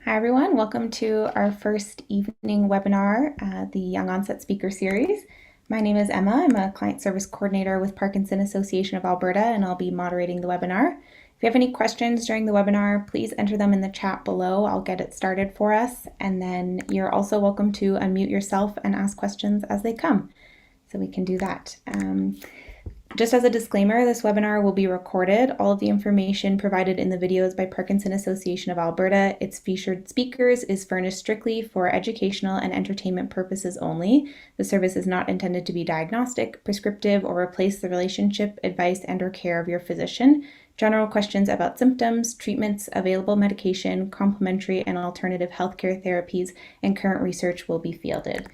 Hi everyone, welcome to our first evening webinar, the Young Onset Speaker Series. My name is Emma. I'm a Client Service Coordinator with Parkinson Association of Alberta, and I'll be moderating the webinar. If you have any questions during the webinar, please enter them in the chat below. I'll get it started for us, and then you're also welcome to unmute yourself and ask questions as they come. So we can do that. Just as a disclaimer, this webinar will be recorded. All of the information provided in the videos by Parkinson Association of Alberta, its featured speakers, is furnished strictly for educational and entertainment purposes only. The service is not intended to be diagnostic, prescriptive, or replace the relationship, advice, and/or care of your physician. General questions about symptoms, treatments, available medication, complementary and alternative healthcare therapies, and current research will be fielded.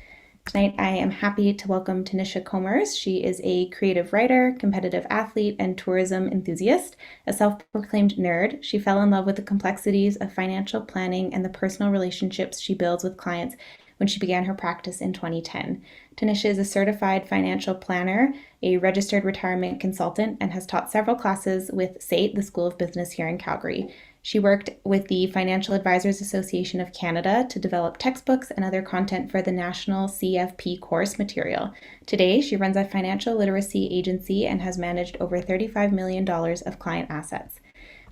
Tonight, I am happy to welcome Tanysia Komers. She is a creative writer, competitive athlete, and tourism enthusiast. A self-proclaimed nerd, she fell in love with the complexities of financial planning and the personal relationships she builds with clients when she began her practice in 2010. Tanysia is a certified financial planner, a registered retirement consultant, and has taught several classes with SAIT, the School of Business here in Calgary. She worked with the Financial Advisors Association of Canada to develop textbooks and other content for the National CFP course material. Today, she runs a financial literacy agency and has managed over $35 million of client assets.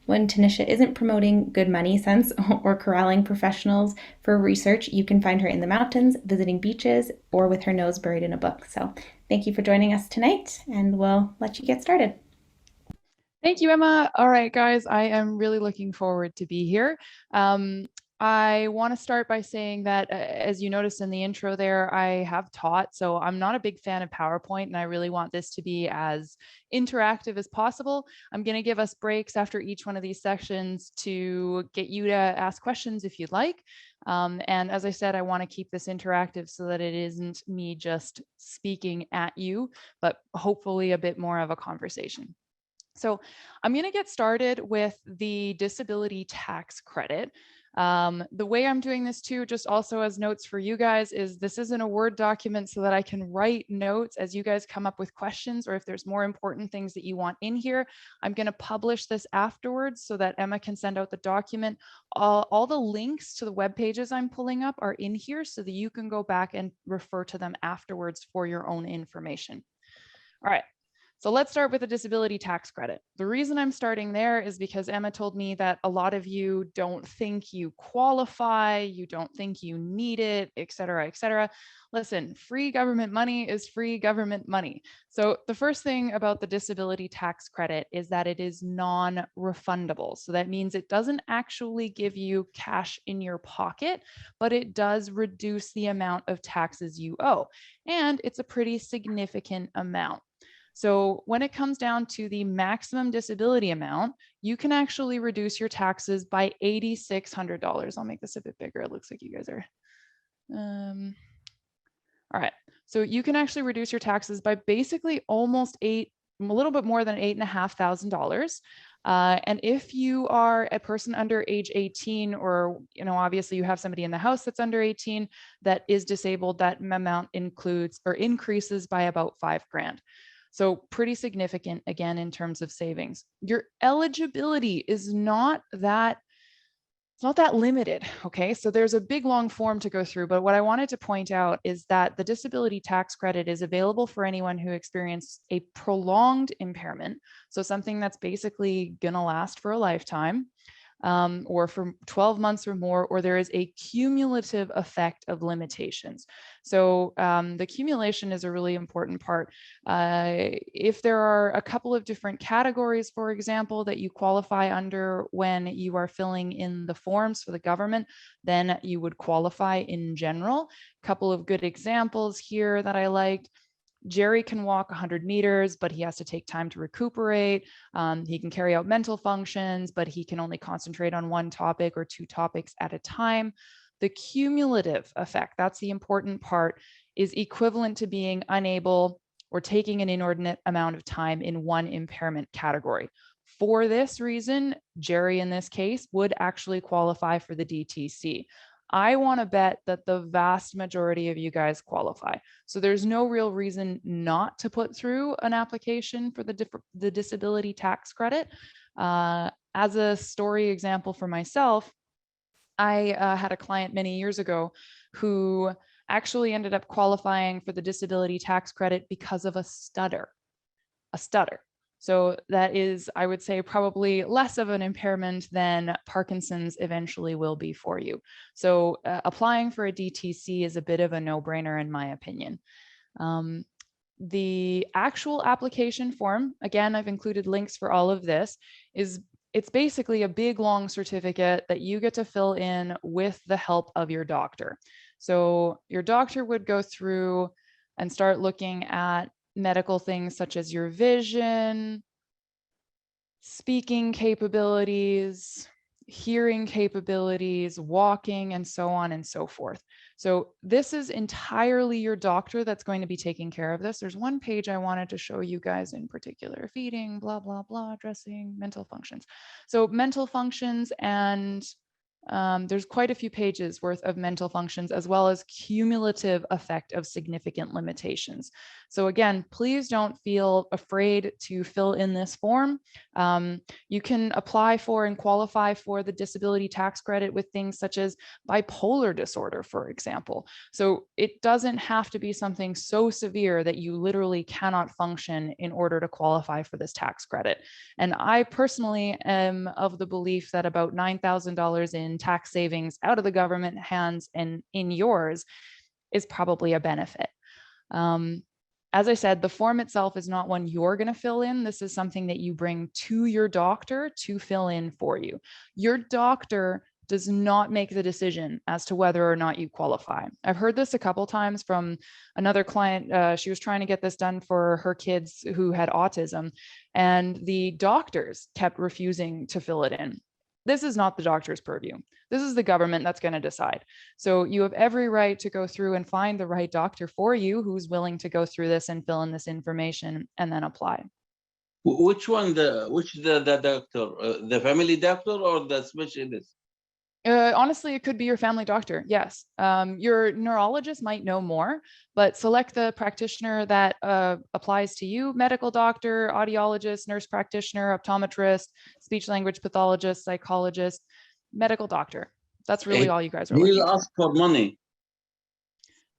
When Tanysia isn't promoting good money sense or corralling professionals for research, you can find her in the mountains, visiting beaches, or with her nose buried in a book. So thank you for joining us tonight, and we'll let you get started. Thank you, Emma. All right, guys, I am really looking forward to be here. I want to start by saying that, as you noticed in the intro there, I have taught, so I'm not a big fan of PowerPoint, and I really want this to be as interactive as possible. I'm going to give us breaks after each one of these sections to get you to ask questions if you'd like. And as I said, I want to keep this interactive so that it isn't me just speaking at you, but hopefully a bit more of a conversation. So I'm going to get started with the disability tax credit. The way I'm doing this too, just also as notes for you guys, is this isn't a Word document so that I can write notes as you guys come up with questions, or if there's more important things that you want in here. I'm going to publish this afterwards so that Emma can send out the document. All the links to the web pages I'm pulling up are in here so that you can go back and refer to them afterwards for your own information. All right. So let's start with the disability tax credit. The reason I'm starting there is because Emma told me that a lot of you don't think you qualify, you don't think you need it, et cetera, et cetera. Listen, free government money is free government money. So the first thing about the disability tax credit is that it is non-refundable. So that means it doesn't actually give you cash in your pocket, but it does reduce the amount of taxes you owe. And it's a pretty significant amount. So when it comes down to the maximum disability amount, you can actually reduce your taxes by $8,600. I'll make this a bit bigger. It looks like you guys are. All right. So you can actually reduce your taxes by basically almost a little bit more than $8,500. And if you are a person under age 18, or, obviously you have somebody in the house that's under 18 that is disabled, that amount includes or increases by about $5,000. So pretty significant, again, in terms of savings. Your eligibility is not that limited, okay? So there's a big long form to go through, but what I wanted to point out is that the disability tax credit is available for anyone who experienced a prolonged impairment, so something that's basically gonna last for a lifetime, or for 12 months or more, or there is a cumulative effect of limitations. So the accumulation is a really important part. If there are a couple of different categories, for example, that you qualify under when you are filling in the forms for the government, then you would qualify in general. A couple of good examples here that I liked. Jerry can walk 100 meters, but he has to take time to recuperate. He can carry out mental functions, but he can only concentrate on one topic or two topics at a time. The cumulative effect, that's the important part, is equivalent to being unable or taking an inordinate amount of time in one impairment category. For this reason, Jerry in this case would actually qualify for the DTC. I want to bet that the vast majority of you guys qualify. So there's no real reason not to put through an application for the disability tax credit. As a story example for myself, I had a client many years ago who actually ended up qualifying for the disability tax credit because of a stutter. So that is, I would say, probably less of an impairment than Parkinson's eventually will be for you. So applying for a DTC is a bit of a no-brainer in my opinion. The actual application form, again, I've included links for all of this, it's basically a big long certificate that you get to fill in with the help of your doctor. So your doctor would go through and start looking at medical things such as your vision, speaking capabilities, hearing capabilities, walking, and so on and so forth. So this is entirely your doctor that's going to be taking care of this. There's one page I wanted to show you guys in particular: feeding, blah, blah, blah, dressing, mental functions. So mental functions, and there's quite a few pages worth of mental functions, as well as cumulative effect of significant limitations. So again, please don't feel afraid to fill in this form. You can apply for and qualify for the disability tax credit with things such as bipolar disorder, for example. So it doesn't have to be something so severe that you literally cannot function in order to qualify for this tax credit. And I personally am of the belief that about $9,000 in tax savings out of the government hands and in yours is probably a benefit. As I said, the form itself is not one you're going to fill in. This is something that you bring to your doctor to fill in for you. Your doctor does not make the decision as to whether or not you qualify. I've heard this a couple times from another client. She was trying to get this done for her kids who had autism, and the doctors kept refusing to fill it in. This is not the doctor's purview. This is the government that's going to decide. So you have every right to go through and find the right doctor for you who's willing to go through this and fill in this information and then apply. Which one, the doctor, the family doctor or the specialist? Honestly, it could be your family doctor. Yes. Your neurologist might know more, but select the practitioner that applies to you: medical doctor, audiologist, nurse practitioner, optometrist, speech language pathologist, psychologist, medical doctor. That's really all you guys are looking for. He'll ask for money.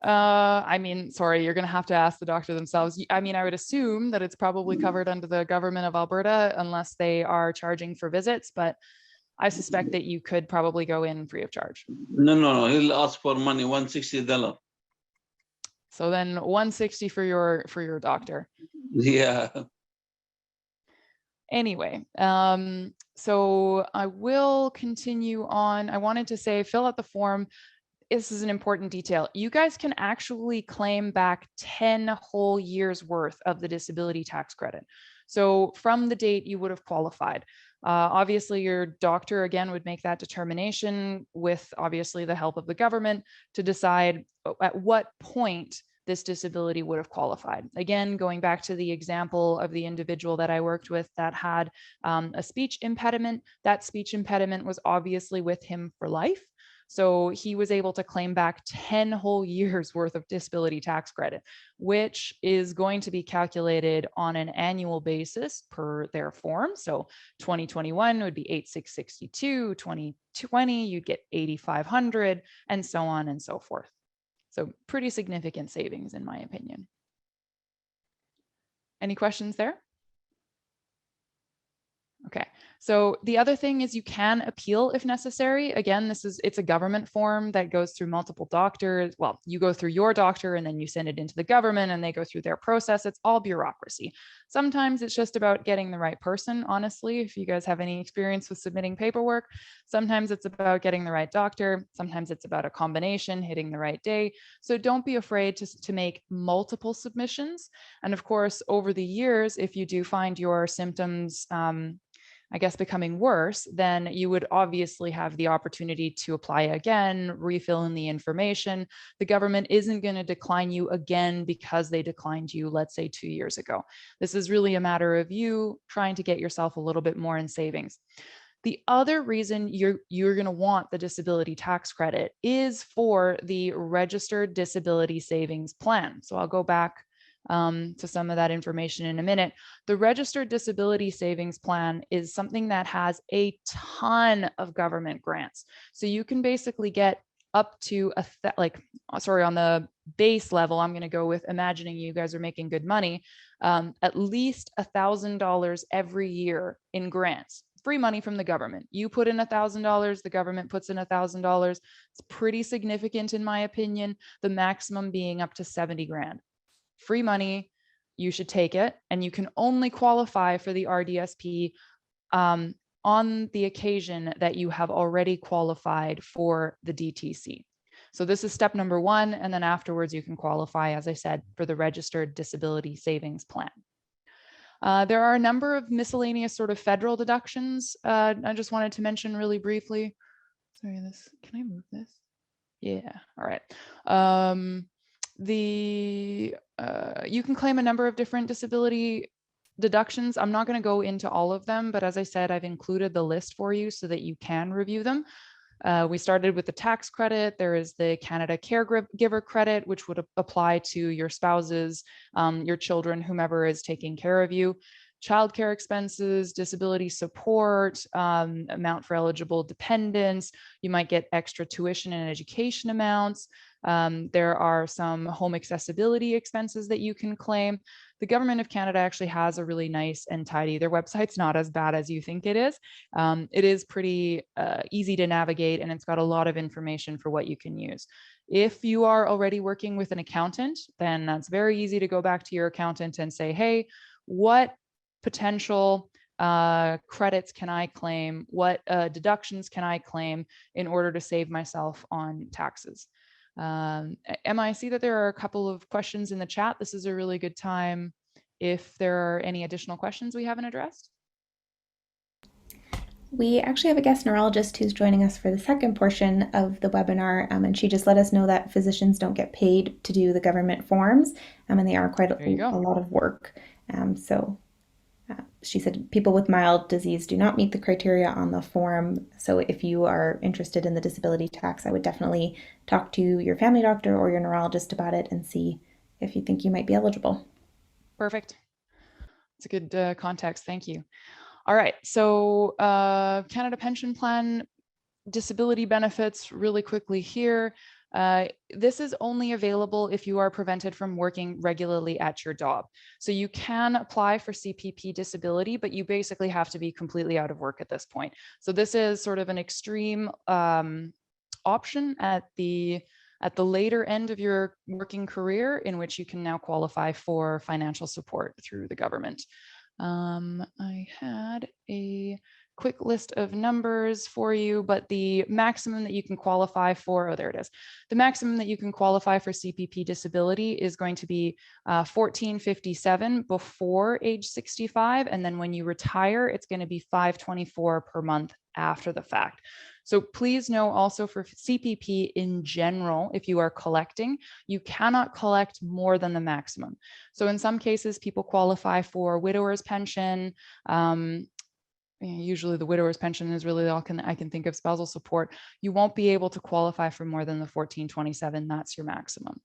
I mean, sorry, you're going to have to ask the doctor themselves. I mean, I would assume that it's probably covered under the government of Alberta unless they are charging for visits, but I suspect that you could probably go in free of charge. No. He'll ask for money, $160. So then $160 for your doctor. Yeah. Anyway, so I will continue on. I wanted to say, fill out the form. This is an important detail. You guys can actually claim back 10 whole years worth of the disability tax credit. So from the date you would have qualified. Obviously, your doctor, again, would make that determination with, obviously, the help of the government to decide at what point this disability would have qualified. Again, going back to the example of the individual that I worked with that had a speech impediment, that speech impediment was obviously with him for life. So he was able to claim back 10 whole years worth of disability tax credit, which is going to be calculated on an annual basis per their form. So 2021 would be 8,662, 2020 you'd get 8,500, and so on and so forth. So pretty significant savings, in my opinion. Any questions there? Okay, so the other thing is you can appeal if necessary. Again, it's a government form that goes through multiple doctors. Well, you go through your doctor and then you send it into the government and they go through their process. It's all bureaucracy. Sometimes it's just about getting the right person, honestly, if you guys have any experience with submitting paperwork. Sometimes it's about getting the right doctor. Sometimes it's about a combination, hitting the right day. So don't be afraid to make multiple submissions. And of course, over the years, if you do find your symptoms, I guess, becoming worse, then you would obviously have the opportunity to apply again, refill in the information. The government isn't going to decline you again because they declined you, let's say, 2 years ago. This is really a matter of you trying to get yourself a little bit more in savings. The other reason you're going to want the disability tax credit is for the registered disability savings plan. So I'll go back to some of that information in a minute. The Registered Disability Savings Plan is something that has a ton of government grants. So you can basically get up to on the base level, I'm going to go with imagining you guys are making good money, at least $1,000 every year in grants. Free money from the government. You put in $1,000, the government puts in $1,000. It's pretty significant in my opinion, the maximum being up to 70 grand. Free money, you should take it, and you can only qualify for the RDSP on the occasion that you have already qualified for the DTC. So this is step number one, and then afterwards you can qualify, as I said, for the Registered Disability Savings Plan. There are a number of miscellaneous sort of federal deductions. I just wanted to mention really briefly. Sorry, can I move this? Yeah, all right. You can claim a number of different disability deductions. I'm not going to go into all of them, but as I said, I've included the list for you so that you can review them. We started with the tax credit. There is the Canada Caregiver Credit, which would apply to your spouses, your children, whomever is taking care of you. Childcare expenses, disability support, amount for eligible dependents. You might get extra tuition and education amounts. There are some home accessibility expenses that you can claim. The Government of Canada actually has a really nice and tidy, their website's not as bad as you think it is. It is pretty easy to navigate, and it's got a lot of information for what you can use. If you are already working with an accountant, then that's very easy to go back to your accountant and say, hey, what potential credits can I claim? What deductions can I claim in order to save myself on taxes? Emma, I see that there are a couple of questions in the chat. This is a really good time if there are any additional questions we haven't addressed. We actually have a guest neurologist who's joining us for the second portion of the webinar, and she just let us know that physicians don't get paid to do the government forms, and they are quite a lot of work. She said people with mild disease do not meet the criteria on the form. So if you are interested in the disability tax, I would definitely talk to your family doctor or your neurologist about it and see if you think you might be eligible. Perfect. It's a good context. Thank you. All right. So Canada Pension Plan disability benefits really quickly here. This is only available if you are prevented from working regularly at your job. So you can apply for CPP disability, but you basically have to be completely out of work at this point. So this is sort of an extreme option at the later end of your working career, in which you can now qualify for financial support through the government. I had a quick list of numbers for you, but the maximum that you can qualify for, there it is. The maximum that you can qualify for CPP disability is going to be $1,457 before age 65. And then when you retire, it's going to be $524 per month after the fact. So please know also for CPP in general, if you are collecting, you cannot collect more than the maximum. So in some cases, people qualify for widower's pension. Usually the widower's pension is really all I can think of. Spousal support, you won't be able to qualify for more than the $1,427. That's your maximum.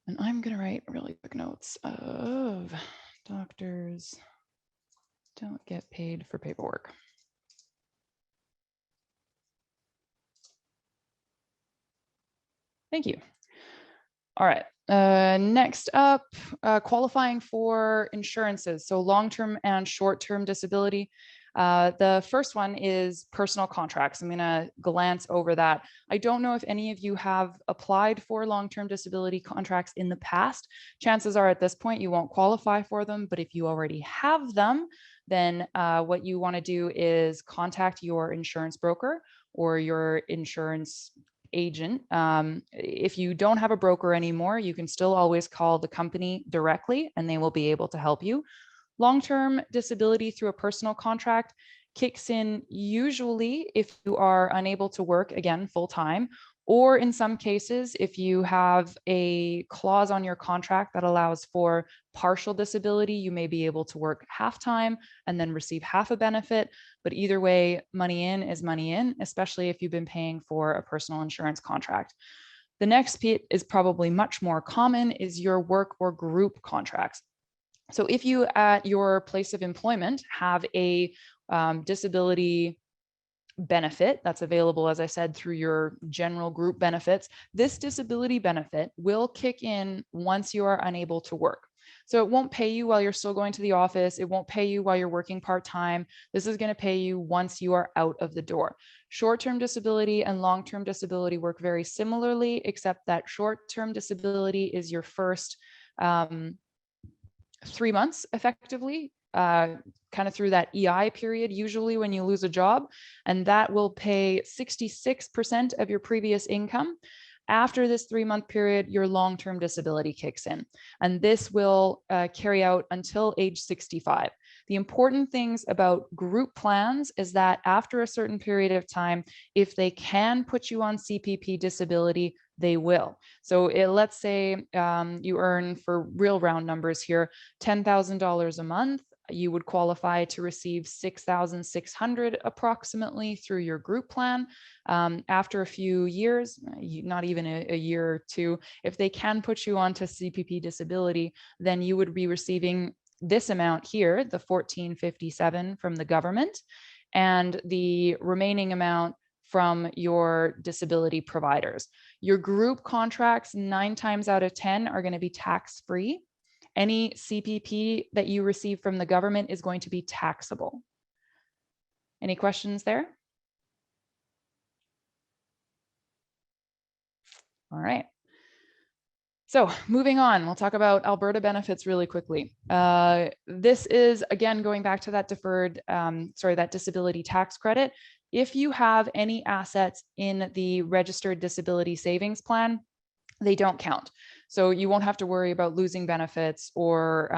And I'm going to write really quick notes of doctors don't get paid for paperwork. Thank you. All right. Next up, qualifying for insurances. So long-term and short-term disability. The first one is personal contracts. I'm going to glance over that. I don't know if any of you have applied for long-term disability contracts in the past. Chances are at this point you won't qualify for them, but if you already have them, then what you want to do is contact your insurance broker or your insurance agent. If you don't have a broker anymore, you can still always call the company directly and they will be able to help you. Long-term disability through a personal contract kicks in usually if you are unable to work again full-time, or in some cases, if you have a clause on your contract that allows for partial disability, you may be able to work half-time and then receive half a benefit. But either way, money in is money in, especially if you've been paying for a personal insurance contract. The next bit is probably much more common, is your work or group contracts. So if you at your place of employment have a disability benefit that's available, as I said, through your general group benefits, this disability benefit will kick in once you are unable to work. So it won't pay you while you're still going to the office. It won't pay you while you're working part-time. This is going to pay you once you are out of the door. Short-term disability and long-term disability work very similarly, except that short-term disability is your first 3 months effectively, kind of through that EI period, usually when you lose a job, and that will pay 66% of your previous income. After this 3-month period, your long-term disability kicks in, and this will carry out until age 65. The important things about group plans is that after a certain period of time, if they can put you on CPP disability, they will. So let's say you earn, for real round numbers here, $10,000 a month. You would qualify to receive $6,600 approximately through your group plan. After a few years, not even a year or two, if they can put you onto CPP disability, then you would be receiving this amount here, the $1,457 from the government, and the remaining amount from your disability providers. Your group contracts, 9 times out of 10, are going to be tax-free. Any CPP that you receive from the government is going to be taxable. Any questions there? All right. So moving on, we'll talk about Alberta benefits really quickly. This is, again, going back to that that disability tax credit. If you have any assets in the registered disability savings plan, they don't count. So you won't have to worry about losing benefits or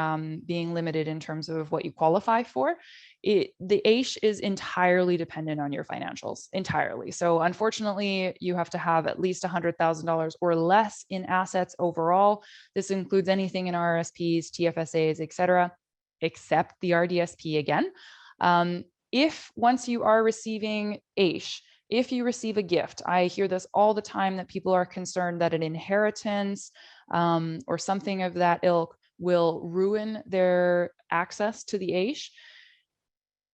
being limited in terms of what you qualify for. The AISH is entirely dependent on your financials, entirely. So unfortunately, you have to have at least $100,000 or less in assets overall. This includes anything in RSPs, TFSAs, et cetera, except the RDSP again. If once you are receiving AISH, if you receive a gift, I hear this all the time, that people are concerned that an inheritance or something of that ilk will ruin their access to the AISH.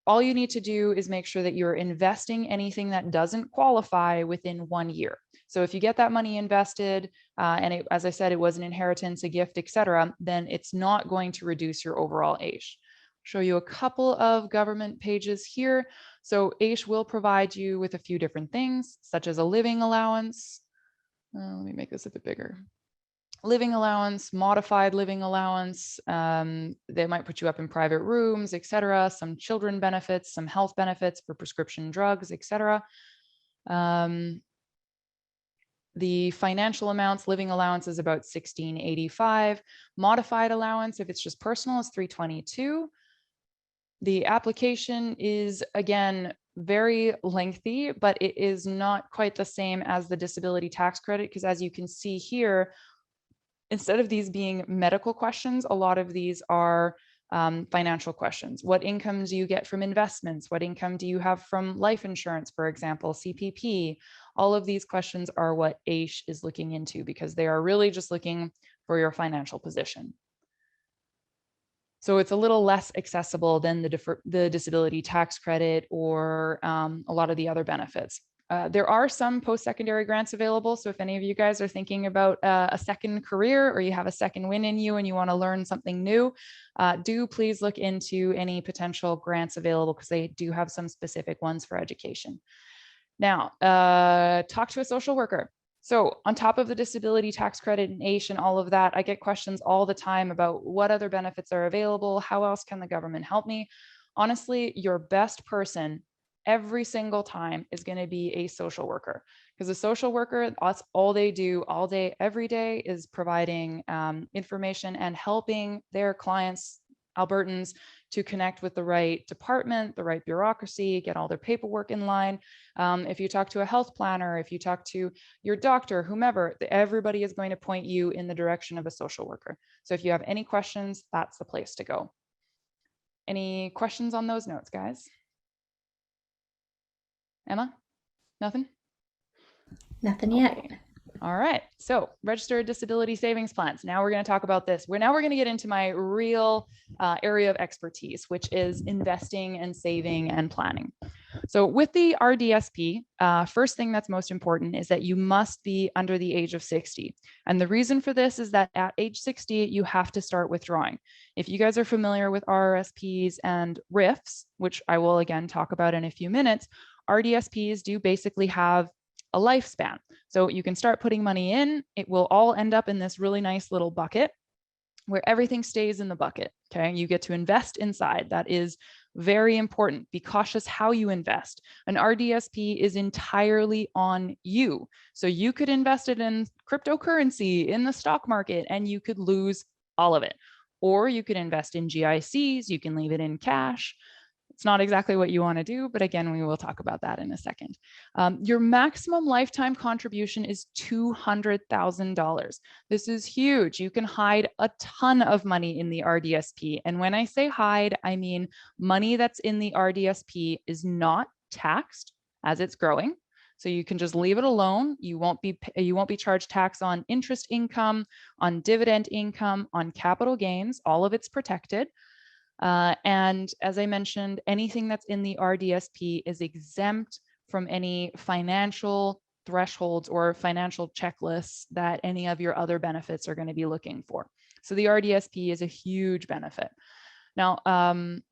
All you need to do is make sure that you're investing anything that doesn't qualify within 1 year. So if you get that money invested, and as I said, it was an inheritance, a gift, etc., then it's not going to reduce your overall AISH. Show you a couple of government pages here. So AISH will provide you with a few different things, such as a living allowance. Let me make this a bit bigger. Living allowance, modified living allowance. They might put you up in private rooms, etc. Some children benefits, some health benefits for prescription drugs, etc. The financial amounts, living allowance is about $1,685. Modified allowance, if it's just personal, is $322. The application is, again, very lengthy, but it is not quite the same as the disability tax credit, because as you can see here, instead of these being medical questions, a lot of these are financial questions. What income do you get from investments? What income do you have from life insurance, for example, CPP? All of these questions are what AISH is looking into, because they are really just looking for your financial position. So it's a little less accessible than the disability tax credit or a lot of the other benefits. There are some post-secondary grants available. So if any of you guys are thinking about a second career, or you have a second win in you and you want to learn something new, do please look into any potential grants available, because they do have some specific ones for education. Now, talk to a social worker. So on top of the disability tax credit and AISH and all of that, I get questions all the time about what other benefits are available. How else can the government help me? Honestly, your best person every single time is going to be a social worker, because a social worker, that's all they do all day, every day, is providing information and helping their clients, Albertans, to connect with the right department, the right bureaucracy, get all their paperwork in line. If you talk to a health planner, if you talk to your doctor, whomever, everybody is going to point you in the direction of a social worker. So if you have any questions, that's the place to go. Any questions on those notes, guys? Emma? Nothing? Nothing yet. Okay. All right, so registered disability savings plans. Now we're going to talk about this. Now we're going to get into my real area of expertise, which is investing and saving and planning. So with the RDSP, first thing that's most important is that you must be under the age of 60. And the reason for this is that at age 60, you have to start withdrawing. If you guys are familiar with RRSPs and RIFs, which I will again talk about in a few minutes, RDSPs do basically have a lifespan. So you can start putting money in, it will all end up in this really nice little bucket where everything stays in the bucket, okay? You get to invest inside. That is very important. Be cautious how you invest. An RDSP is entirely on you. So you could invest it in cryptocurrency, in the stock market, and you could lose all of it. Or you could invest in GICs, you can leave it in cash. It's not exactly what you want to do, but again, we will talk about that in a second. Your maximum lifetime contribution is $200,000. This is huge. You can hide a ton of money in the RDSP. And when I say hide, I mean money that's in the RDSP is not taxed as it's growing. So you can just leave it alone. You won't be charged tax on interest income, on dividend income, on capital gains. All of it's protected. And as I mentioned, anything that's in the RDSP is exempt from any financial thresholds or financial checklists that any of your other benefits are going to be looking for. So the RDSP is a huge benefit. Now,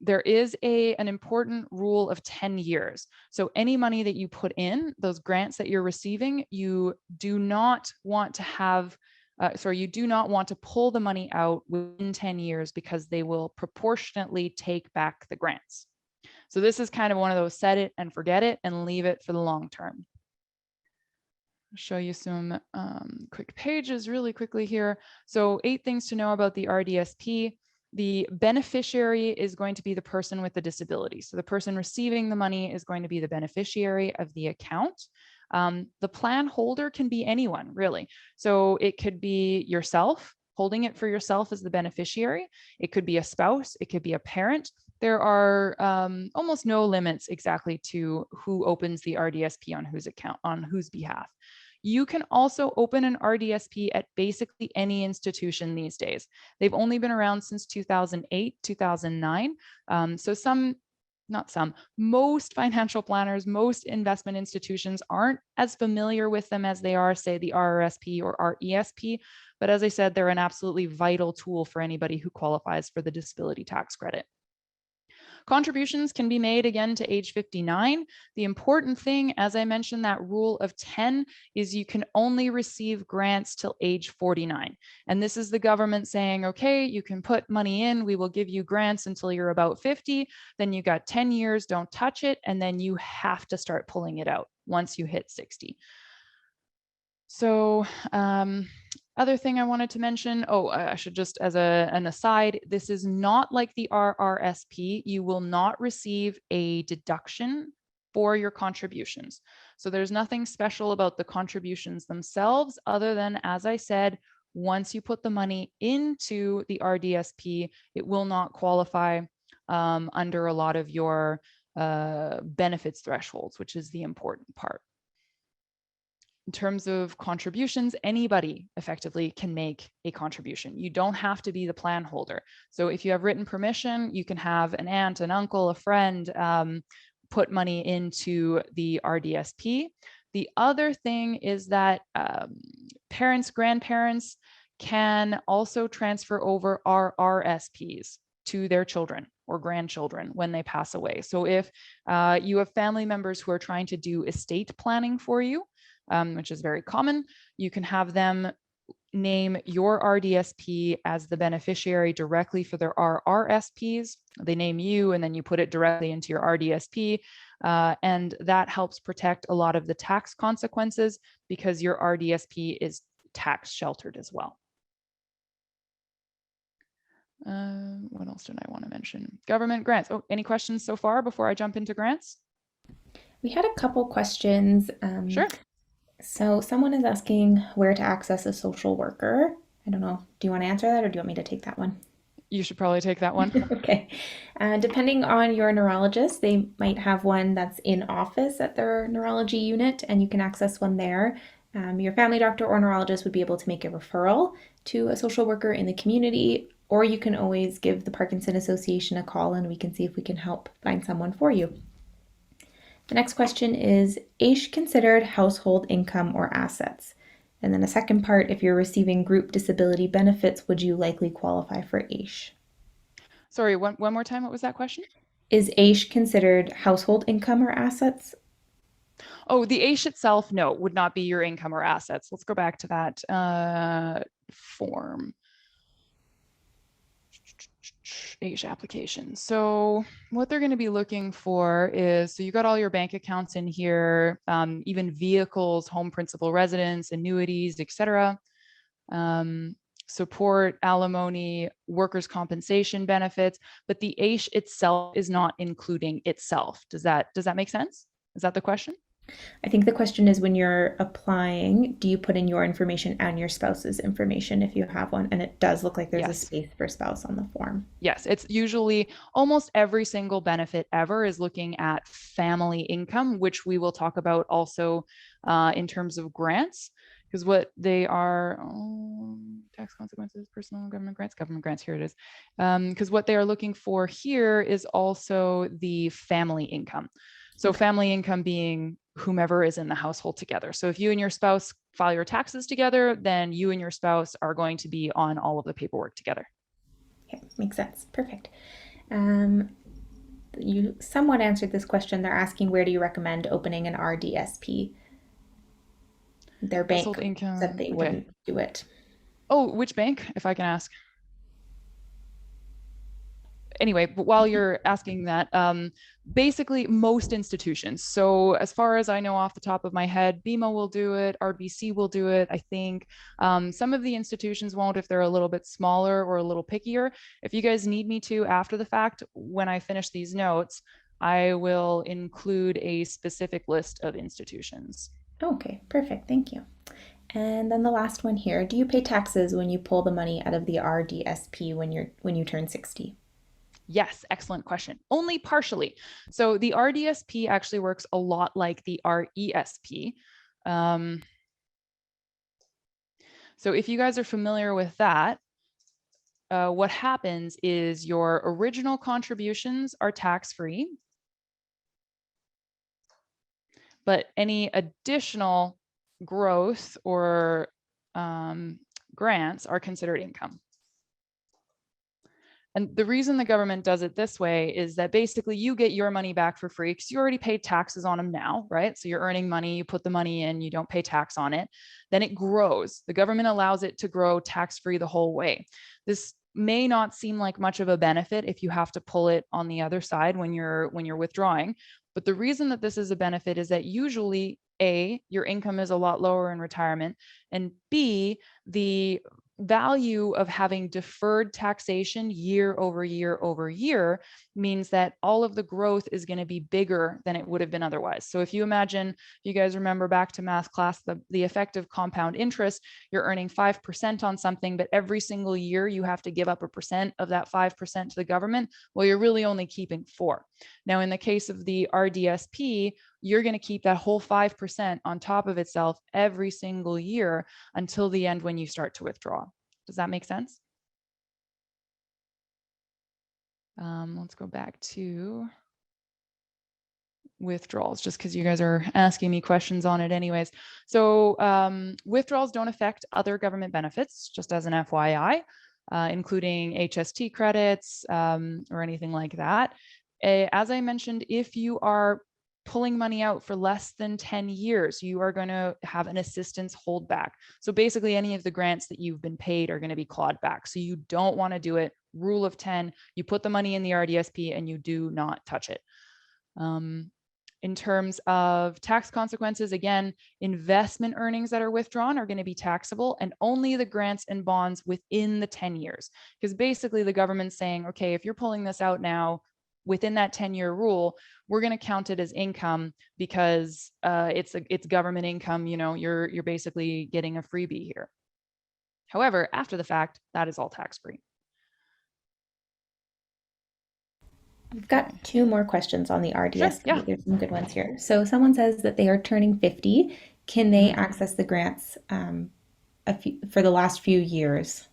there is an important rule of 10 years. So any money that you put in, those grants that you're receiving, you do not want to have you do not want to pull the money out within 10 years because they will proportionately take back the grants. So this is kind of one of those set it and forget it and leave it for the long term. I'll show you some quick pages really quickly here. So 8 things to know about the RDSP. The beneficiary is going to be the person with the disability. So the person receiving the money is going to be the beneficiary of the account. The plan holder can be anyone, really. So it could be yourself, holding it for yourself as the beneficiary. It could be a spouse. It could be a parent. There are almost no limits exactly to who opens the RDSP on whose account, on whose behalf. You can also open an RDSP at basically any institution these days. They've only been around since 2008, 2009. Most financial planners, most investment institutions aren't as familiar with them as they are, say, the RRSP or RESP. But as I said, they're an absolutely vital tool for anybody who qualifies for the disability tax credit. Contributions can be made again to age 59. The important thing, as I mentioned, that rule of 10 is you can only receive grants till age 49. And this is the government saying, okay, you can put money in, we will give you grants until you're about 50. Then you got 10 years, don't touch it. And then you have to start pulling it out once you hit 60. So other thing I wanted to mention, I should just as an aside, this is not like the RRSP. You will not receive a deduction for your contributions. So there's nothing special about the contributions themselves other than, as I said, once you put the money into the RDSP, it will not qualify under a lot of your benefits thresholds, which is the important part. In terms of contributions, anybody effectively can make a contribution. You don't have to be the plan holder. So if you have written permission, you can have an aunt, an uncle, a friend put money into the RDSP. The other thing is that parents, grandparents can also transfer over RRSPs to their children or grandchildren when they pass away. So if you have family members who are trying to do estate planning for you, which is very common, you can have them name your RDSP as the beneficiary directly for their RRSPs. They name you and then you put it directly into your RDSP. And that helps protect a lot of the tax consequences because your RDSP is tax sheltered as well. What else did I want to mention? Government grants. Oh, any questions so far before I jump into grants? We had a couple questions. Sure. So someone is asking where to access a social worker. I don't know. Do you want to answer that or do you want me to take that one? You should probably take that one. Okay. Depending on your neurologist, they might have one that's in office at their neurology unit and you can access one there. Your family doctor or neurologist would be able to make a referral to a social worker in the community, or you can always give the Parkinson Association a call and we can see if we can help find someone for you. The next question is AISH considered household income or assets? And then the second part, if you're receiving group disability benefits, would you likely qualify for AISH? Sorry, one more time. What was that question? Is AISH considered household income or assets? Oh, the AISH itself, no, would not be your income or assets. Let's go back to that form. AISH application. So what they're going to be looking for is, so you got all your bank accounts in here, even vehicles, home principal residence, annuities, etc. Support, alimony, workers' compensation benefits, but the AISH itself is not including itself. Does that make sense? Is that the question? I think the question is when you're applying, do you put in your information and your spouse's information if you have one? And it does look like there's a space for spouse on the form. Yes, it's usually almost every single benefit ever is looking at family income, which we will talk about also in terms of grants, because what they are, tax consequences, personal government grants, here it is. Because what they are looking for here is also the family income. So family income being whomever is in the household together. So if you and your spouse file your taxes together, then you and your spouse are going to be on all of the paperwork together. Okay, makes sense. Perfect. You somewhat answered this question. They're asking, where do you recommend opening an RDSP? Their bank said they wouldn't do it. Oh, which bank, if I can ask? Anyway, but while you're asking that, basically most institutions. So as far as I know off the top of my head, BMO will do it, RBC will do it, I think. Some of the institutions won't if they're a little bit smaller or a little pickier. If you guys need me to after the fact, when I finish these notes, I will include a specific list of institutions. Okay, perfect. Thank you. And then the last one here, do you pay taxes when you pull the money out of the RDSP when you turn 60? Yes, excellent question. Only partially. So the RDSP actually works a lot like the RESP. So if you guys are familiar with that, what happens is your original contributions are tax-free, but any additional growth or grants are considered income. And the reason the government does it this way is that basically you get your money back for free because you already paid taxes on them now, right? So you're earning money, you put the money in, you don't pay tax on it. Then it grows. The government allows it to grow tax-free the whole way. This may not seem like much of a benefit if you have to pull it on the other side when you're withdrawing. But the reason that this is a benefit is that usually A, your income is a lot lower in retirement, and B, the value of having deferred taxation year over year over year means that all of the growth is going to be bigger than it would have been otherwise. So if you imagine, if you guys remember back to math class, the effective compound interest, you're earning 5% on something, but every single year you have to give up a percent of that 5% to the government. Well, you're really only keeping 4. Now, in the case of the RDSP, you're going to keep that whole 5% on top of itself every single year until the end when you start to withdraw. Does that make sense? Let's go back to withdrawals, just because you guys are asking me questions on it anyways. So withdrawals don't affect other government benefits, just as an FYI, including HST credits or anything like that. As I mentioned, if you are pulling money out for less than 10 years, you are going to have an assistance holdback. So basically any of the grants that you've been paid are going to be clawed back. So you don't want to do it. Rule of 10, you put the money in the RDSP and you do not touch it. In terms of tax consequences, again, investment earnings that are withdrawn are going to be taxable, and only the grants and bonds within the 10 years. Because basically the government's saying, okay, if you're pulling this out now, within that 10-year rule, we're going to count it as income because it's government income. You know, you're basically getting a freebie here. However, after the fact, that is all tax-free. We've got 2 more questions on the RDSP. Sure, yeah. There's some good ones here. So someone says that they are turning 50 can they access the grants for the last few years?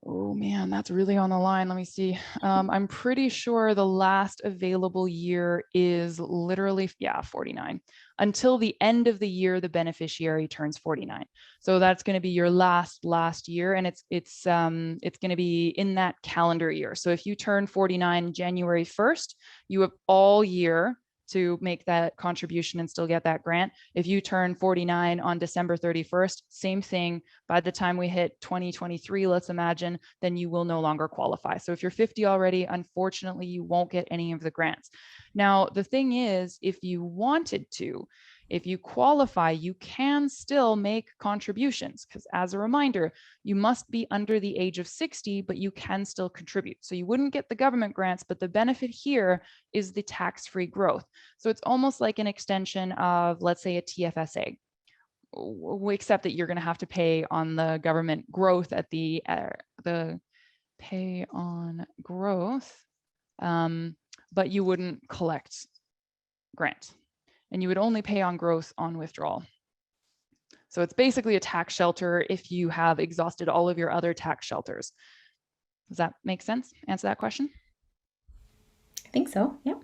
Oh man, that's really on the line. Let me see. I'm pretty sure the last available year is literally, 49. Until the end of the year, the beneficiary turns 49. So that's going to be your last year, and it's going to be in that calendar year. So if you turn 49 January 1st, you have all year to make that contribution and still get that grant. If you turn 49 on December 31st, same thing. By the time we hit 2023, let's imagine, then you will no longer qualify. So if you're 50 already, unfortunately, you won't get any of the grants. Now, the thing is, if you wanted to, if you qualify, you can still make contributions, because as a reminder, you must be under the age of 60, but you can still contribute. So you wouldn't get the government grants, but the benefit here is the tax-free growth. So it's almost like an extension of, let's say, a TFSA, except that you're going to have to pay on the government growth at the pay on growth, but you wouldn't collect grant, and you would only pay on growth on withdrawal. So it's basically a tax shelter if you have exhausted all of your other tax shelters. Does that make sense? Answer that question? I think so, yeah.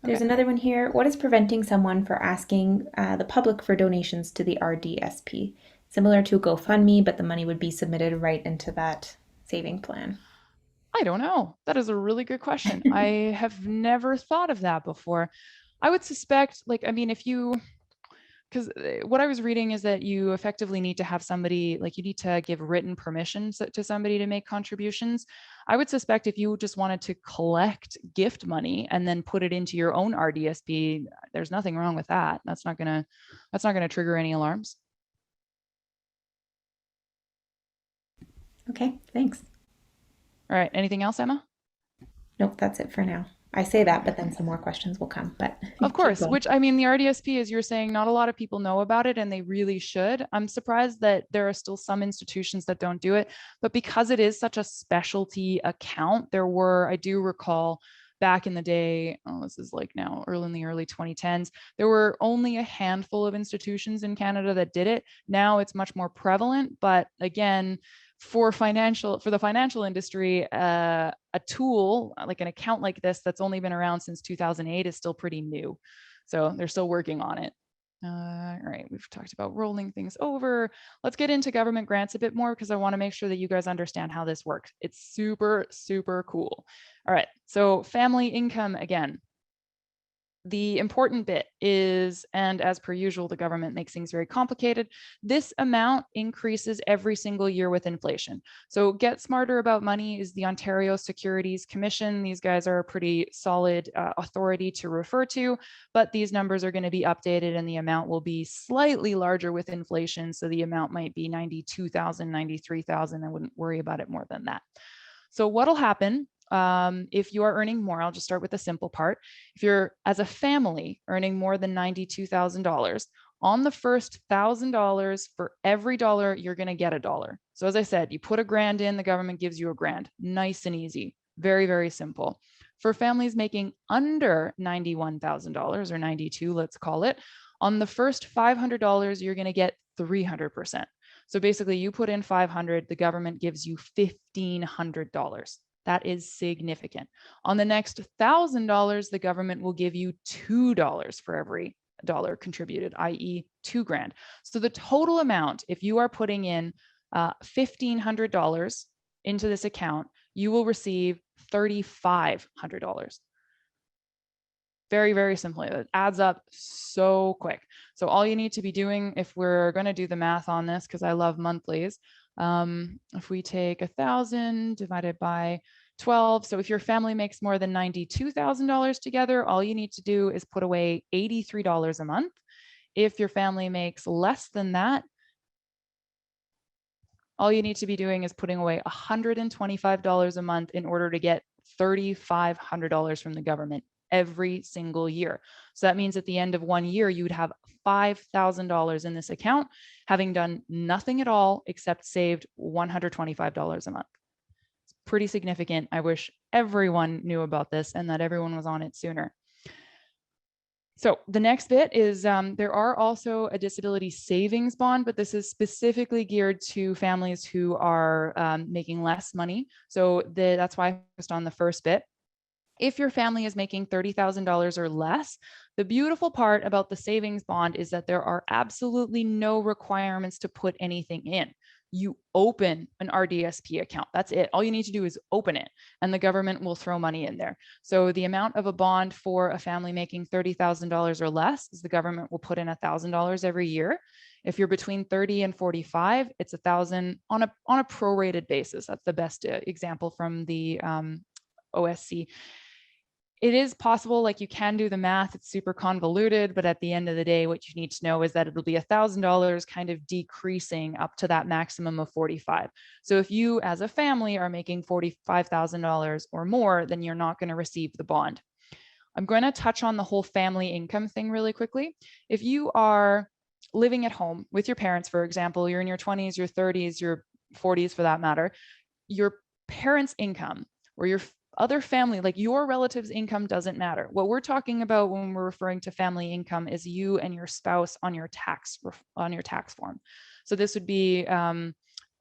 There's another one here. What is preventing someone from asking the public for donations to the RDSP? Similar to GoFundMe, but the money would be submitted right into that saving plan. I don't know. That is a really good question. I have never thought of that before. I would suspect, because what I was reading is that you effectively need to have somebody, you need to give written permission to somebody to make contributions. I would suspect if you just wanted to collect gift money and then put it into your own RDSP, there's nothing wrong with that. That's not gonna trigger any alarms. Okay, thanks. All right, anything else, Emma? Nope, that's it for now. I say that, but then some more questions will come. But of course, which I mean, the RDSP, as you're saying, not a lot of people know about it, and they really should. I'm surprised that there are still some institutions that don't do it, but because it is such a specialty account, I do recall back in the day, this is like now in the early 2010s, there were only a handful of institutions in Canada that did it. Now it's much more prevalent, but again, for the financial industry, a tool like an account like this that's only been around since 2008 is still pretty new. So they're still working on it. All right, we've talked about rolling things over. Let's get into government grants a bit more, because I want to make sure that you guys understand how this works. It's super, super cool. All right, so family income again. The important bit is, and as per usual, the government makes things very complicated. This amount increases every single year with inflation. So Get Smarter About Money is the Ontario Securities Commission. These guys are a pretty solid authority to refer to, but these numbers are going to be updated and the amount will be slightly larger with inflation. So the amount might be 92,000, 93,000. I wouldn't worry about it more than that. So what'll happen if you are earning more, I'll just start with the simple part. If you're, as a family, earning more than $92,000, on the first $1,000, for every dollar, you're going to get $1. So as I said, you put $1,000 in, the government gives you $1,000. Nice and easy. Very, very simple. For families making under $91,000 or 92, let's call it, on the first $500, you're going to get 300%. So basically, you put in $500, the government gives you $1,500. That is significant. On the next $1,000, the government will give you $2 for every dollar contributed, i.e. $2,000. So the total amount, if you are putting in $1,500 into this account, you will receive $3,500. Very, very simply, it adds up so quick. So all you need to be doing, if we're going to do the math on this, because I love monthlies, if we take 1,000 divided by 12, so if your family makes more than $92,000 together, all you need to do is put away $83 a month. If your family makes less than that, all you need to be doing is putting away $125 a month in order to get $3,500 from the government every single year. So that means at the end of 1 year, you would have $5,000 in this account, having done nothing at all except saved $125 a month. It's pretty significant. I wish everyone knew about this and that everyone was on it sooner. So the next bit is there are also a disability savings bond, but this is specifically geared to families who are making less money. So that's why I focused on the first bit. If your family is making $30,000 or less, the beautiful part about the savings bond is that there are absolutely no requirements to put anything in. You open an RDSP account. That's it. All you need to do is open it, and the government will throw money in there. So the amount of a bond for a family making $30,000 or less is the government will put in $1,000 every year. If you're between 30 and 45, it's $1,000 on a prorated basis. That's the best example from the OSC. It is possible, like you can do the math, it's super convoluted, but at the end of the day, what you need to know is that it'll be $1,000 kind of decreasing up to that maximum of 45. So if you as a family are making $45,000 or more, then you're not going to receive the bond. I'm going to touch on the whole family income thing really quickly. If you are living at home with your parents, for example, you're in your 20s, your 30s, your 40s for that matter, your parents' income or your other family, like your relatives' income doesn't matter. What we're talking about when we're referring to family income is you and your spouse on your tax form. So this would be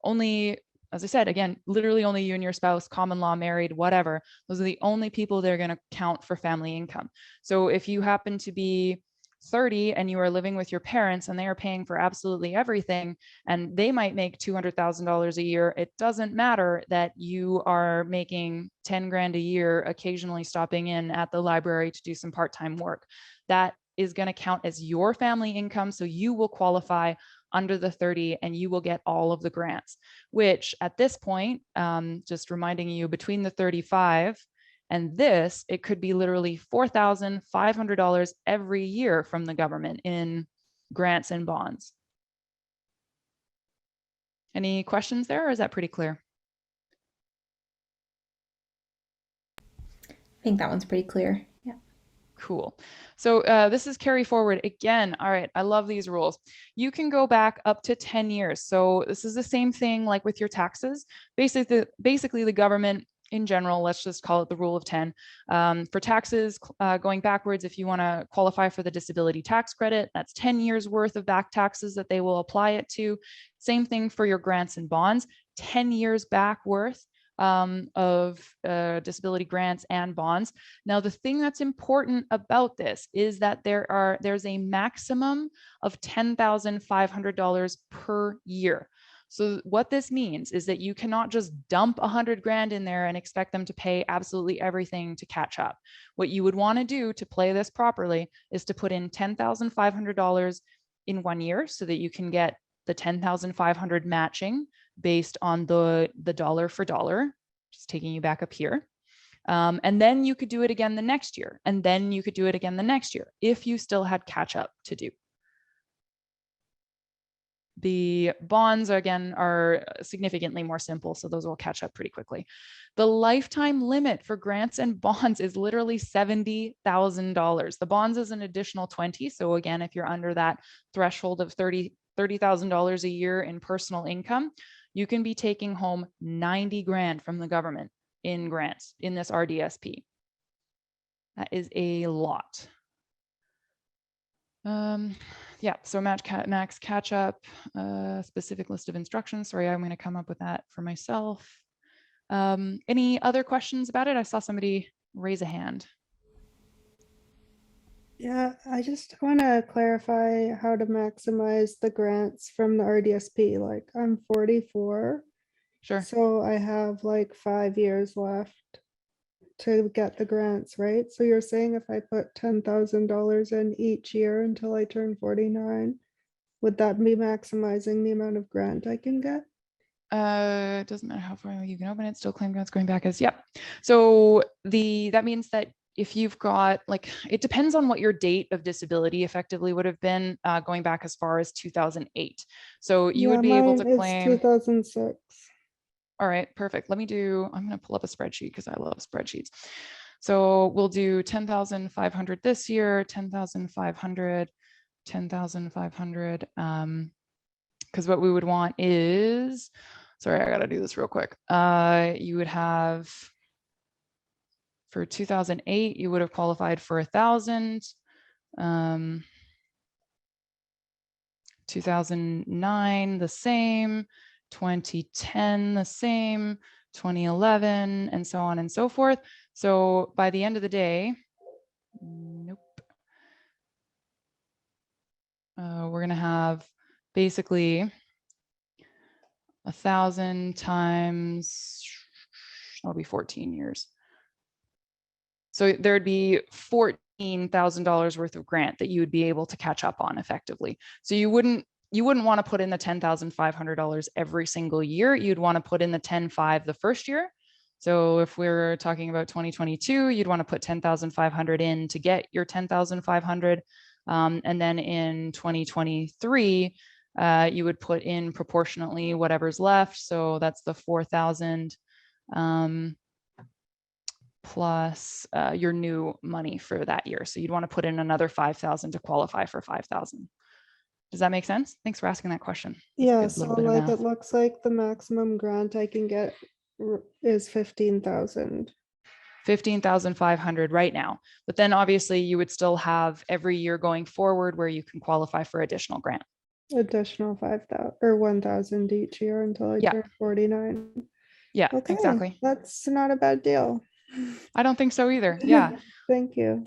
only, as I said, again, literally only you and your spouse, common law, married, whatever. Those are the only people that are going to count for family income. So if you happen to be 30 and you are living with your parents and they are paying for absolutely everything and they might make $200,000 a year, it doesn't matter that you are making 10 grand a year, occasionally stopping in at the library to do some part-time work. That is going to count as your family income. So you will qualify under the 30 and you will get all of the grants, which at this point, just reminding you, between the 35 and this, it could be literally $4,500 every year from the government in grants and bonds. Any questions there, or is that pretty clear? I think that one's pretty clear. Yeah. Cool. So this is carry forward again. All right, I love these rules. You can go back up to 10 years. So this is the same thing like with your taxes. Basically the government in general, let's just call it the rule of 10. For taxes, going backwards, if you want to qualify for the disability tax credit, that's 10 years worth of back taxes that they will apply it to. Same thing for your grants and bonds, 10 years back worth of disability grants and bonds. Now, the thing that's important about this is that there's a maximum of $10,500 per year. So what this means is that you cannot just dump 100 grand in there and expect them to pay absolutely everything to catch up. What you would want to do to play this properly is to put in $10,500 in 1 year so that you can get the 10,500 matching based on the dollar for dollar, just taking you back up here. And then you could do it again the next year. And then you could do it again the next year if you still had catch up to do. The bonds, again, are significantly more simple, so those will catch up pretty quickly. The lifetime limit for grants and bonds is literally $70,000. The bonds is an additional 20. So again, if you're under that threshold of $30,000 a year in personal income, you can be taking home 90 grand from the government in grants in this RDSP. That is a lot. Yeah, so max catch up, specific list of instructions. Sorry, I'm going to come up with that for myself. Any other questions about it? I saw somebody raise a hand. Yeah, I just want to clarify how to maximize the grants from the RDSP. Like, I'm 44. Sure. So I have like 5 years left to get the grants, right? So you're saying if I put $10,000 in each year until I turn 49, would that be maximizing the amount of grant I can get? It doesn't matter how far you can open it, still claim grants going back as, yep. So that means that if you've got, like, it depends on what your date of disability effectively would have been, going back as far as 2008. So you would be able to claim. It's 2006. All right, perfect. I'm going to pull up a spreadsheet because I love spreadsheets. So we'll do 10,500 this year, 10,500, 10,500. Because what we would want is, sorry, I got to do this real quick. You would have, for 2008, you would have qualified for 1,000. 2009, the same, 2010, the same, 2011, and so on and so forth. So by the end of the day, nope. We're going to have basically 1,000 times, that'll be 14 years. So there'd be $14,000 worth of grant that you would be able to catch up on effectively. So you wouldn't want to put in the $10,500 every single year. You'd want to put in the 10,500 the first year. So if we're talking about 2022, you'd want to put 10,500 in to get your 10,500. And then in 2023, you would put in proportionately whatever's left. So that's the 4,000 plus your new money for that year. So you'd want to put in another 5,000 to qualify for 5,000. Does that make sense? Thanks for asking that question. Yeah, so like it looks like the maximum grant I can get is 15,000. 15,500 right now. But then obviously you would still have every year going forward where you can qualify for additional grant. Additional 5,000 or 1,000 each year until I turn 49. Yeah, okay, exactly. That's not a bad deal. I don't think so either. Yeah. Thank you.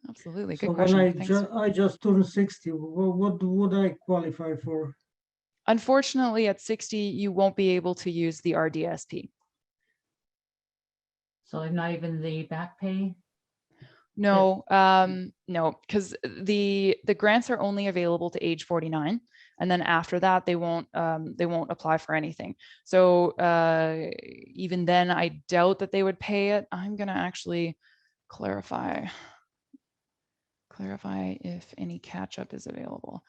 Absolutely. Good So question. when I just turned 60, what would I qualify for? Unfortunately, at 60, you won't be able to use the RDSP. So not even the back pay? No, no, because the grants are only available to age 49. And then after that, they won't apply for anything. So even then, I doubt that they would pay it. I'm going to actually clarify if any catch up is available.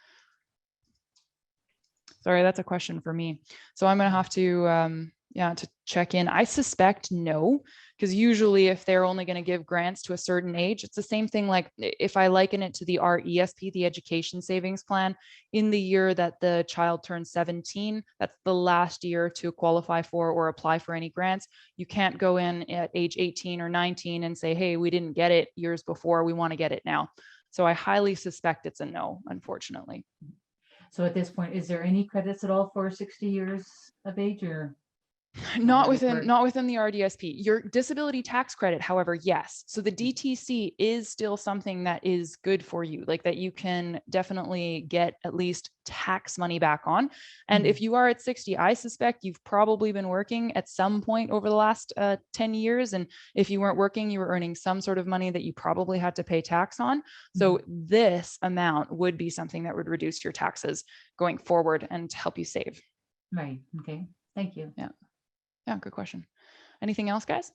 Sorry, that's a question for me. So I'm going to have to, to check in. I suspect no, because usually if they're only going to give grants to a certain age, it's the same thing. Like if I liken it to the RESP, the Education Savings Plan, in the year that the child turns 17, that's the last year to qualify for or apply for any grants. You can't go in at age 18 or 19 and say, hey, we didn't get it years before, we want to get it now. So I highly suspect it's a no, unfortunately. So at this point, is there any credits at all for 60 years of age, or? Not within the RDSP. Your disability tax credit, however, yes. So the DTC is still something that is good for you, like that you can definitely get at least tax money back on. And if you are at 60, I suspect you've probably been working at some point over the last 10 years. And if you weren't working, you were earning some sort of money that you probably had to pay tax on. So this amount would be something that would reduce your taxes going forward and help you save. Right. Okay. Thank you. Yeah. Yeah, good question. Anything else, guys?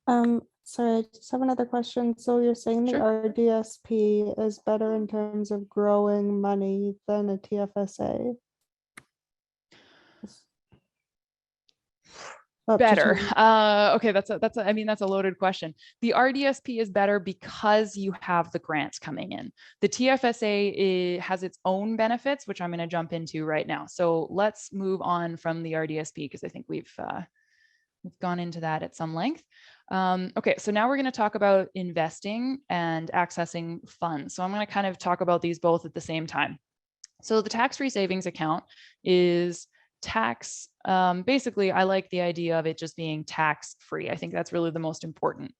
Sorry, I just have another question. So you're saying the RDSP is better in terms of growing money than a TFSA? Better. Okay, that's a loaded question. The RDSP is better because you have the grants coming in. The TFSA has its own benefits, which I'm going to jump into right now. So let's move on from the RDSP because I think we've gone into that at some length. Okay, so now we're going to talk about investing and accessing funds. So I'm going to kind of talk about these both at the same time. So the tax-free savings account is basically, I like the idea of it just being tax-free. I think that's really the most important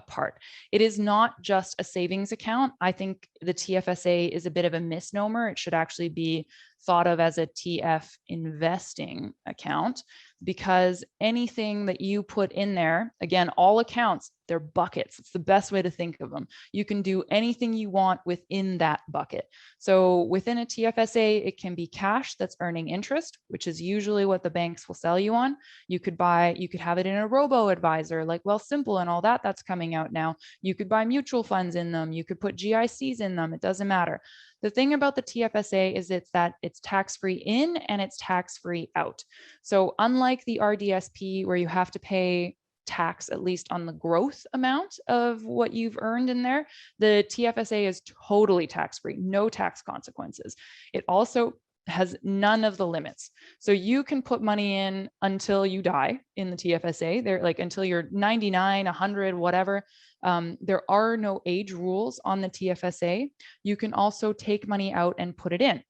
part. It is not just a savings account. I think the TFSA is a bit of a misnomer. It should actually be thought of as a TF investing account, because anything that you put in there, again, all accounts, they're buckets. It's the best way to think of them. You can do anything you want within that bucket. So within a TFSA, it can be cash that's earning interest, which is usually what the banks will sell you on. You could have it in a Robo Advisor, like Wealthsimple and all that, that's coming out now. You could buy mutual funds in them. You could put GICs in them. It doesn't matter. The thing about the TFSA is it's tax-free in and it's tax-free out. So unlike the RDSP, where you have to pay tax at least on the growth amount of what you've earned in there, the TFSA is totally tax-free, no tax consequences. It also has none of the limits. So you can put money in until you die in the TFSA. They're like until you're 99, 100, whatever. There are no age rules on the TFSA. You can also take money out and put it in.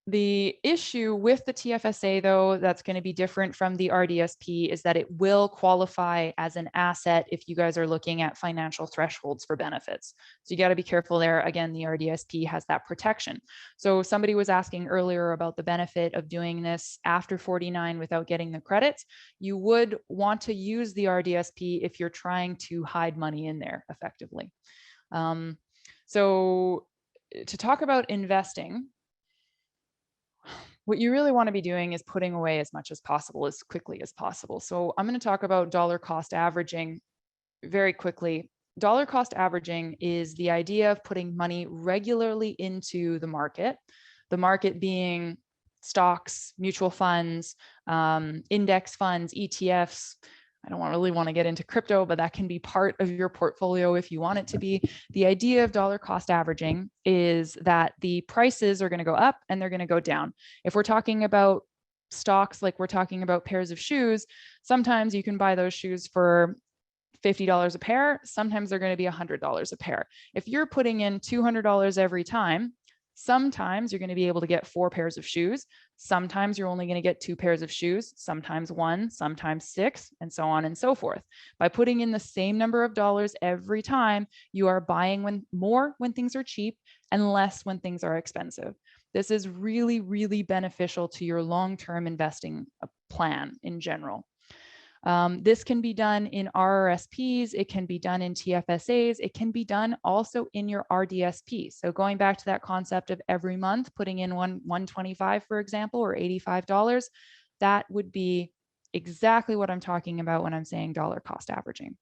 The issue with the TFSA, though, that's going to be different from the RDSP is that it will qualify as an asset if you guys are looking at financial thresholds for benefits. So you got to be careful there. Again, the RDSP has that protection. So somebody was asking earlier about the benefit of doing this after 49 without getting the credits. You would want to use the RDSP if you're trying to hide money in there effectively. So to talk about investing, what you really want to be doing is putting away as much as possible, as quickly as possible. So I'm going to talk about dollar cost averaging very quickly. Dollar cost averaging is the idea of putting money regularly into the market being stocks, mutual funds, index funds, ETFs. I don't really want to get into crypto, but that can be part of your portfolio if you want it to be. The idea of dollar cost averaging is that the prices are going to go up and they're going to go down. If we're talking about stocks, like we're talking about pairs of shoes, sometimes you can buy those shoes for $50 a pair. Sometimes they're going to be $100 a pair. If you're putting in $200 every time, sometimes you're going to be able to get 4 pairs of shoes. Sometimes you're only going to get 2 pairs of shoes, sometimes 1, sometimes 6, and so on and so forth. By putting in the same number of dollars every time, you are buying more when things are cheap and less when things are expensive. This is really, really beneficial to your long-term investing plan in general. This can be done in RRSPs, it can be done in TFSAs, it can be done also in your RDSP. So going back to that concept of every month putting in $125, for example, or $85, that would be exactly what I'm talking about when I'm saying dollar cost averaging.